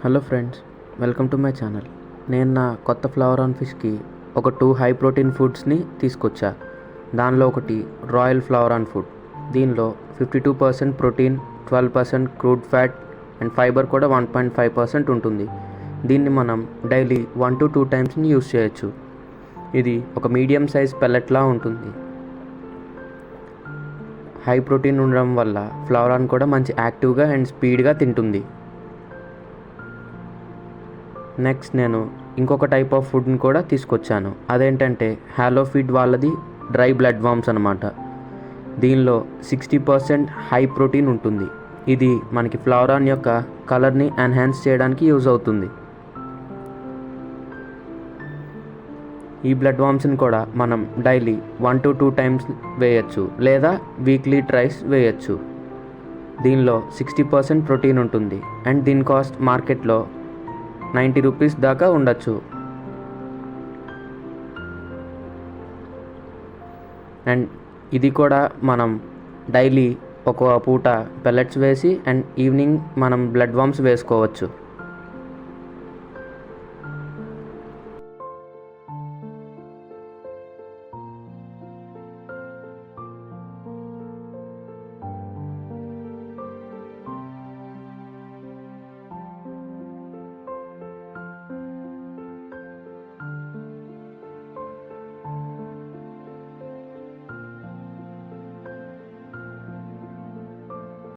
Hello friends, welcome to my channel. నేను నా కొత్త ఫ్లవర్ ఆన్ ఫిష్కి ఒక 2 హై ప్రోటీన్ ఫుడ్స్ని తీసుకొచ్చా. దానిలో ఒకటి రాయల్ ఫ్లవర్ ఆన్ ఫుడ్. దీనిలో 52% protein, 12% crude fat and fibre కూడా 1.5% ఉంటుంది. దీన్ని మనం డైలీ 1 to 2 టైమ్స్ని యూస్ చేయొచ్చు. ఇది ఒక మీడియం సైజ్ పెల్లెట్లా ఉంటుంది. హై ప్రోటీన్ ఉండడం వల్ల ఫ్లవర్ ఆన్ కూడా మంచి యాక్టివ్గా అండ్ స్పీడ్గా తింటుంది. నెక్స్ట్ నేను ఇంకొక టైప్ ఆఫ్ ఫుడ్ని కూడా తీసుకొచ్చాను. అదేంటంటే హాలో ఫీడ్ వాళ్ళది డ్రై బ్లడ్ వామ్స్ అనమాట. దీనిలో 60% హై ప్రోటీన్ ఉంటుంది. ఇది మనకి ఫ్లవర్ ఆన్ యొక్క కలర్ని ఎన్హాన్స్ చేయడానికి యూజ్ అవుతుంది. ఈ బ్లడ్ వామ్స్ని కూడా మనం డైలీ 1 to 2 టైమ్స్ వేయచ్చు, లేదా వీక్లీ ట్రైస్ వేయచ్చు. దీనిలో 60% ప్రోటీన్ ఉంటుంది అండ్ దీని కాస్ట్ మార్కెట్లో 90 రూపీస్ దాకా ఉండొచ్చు. అండ్ ఇది కూడా మనం డైలీ ఒక పూట పెల్లెట్స్ వేసి అండ్ ఈవినింగ్ మనం బ్లడ్ వామ్స్ వేసుకోవచ్చు.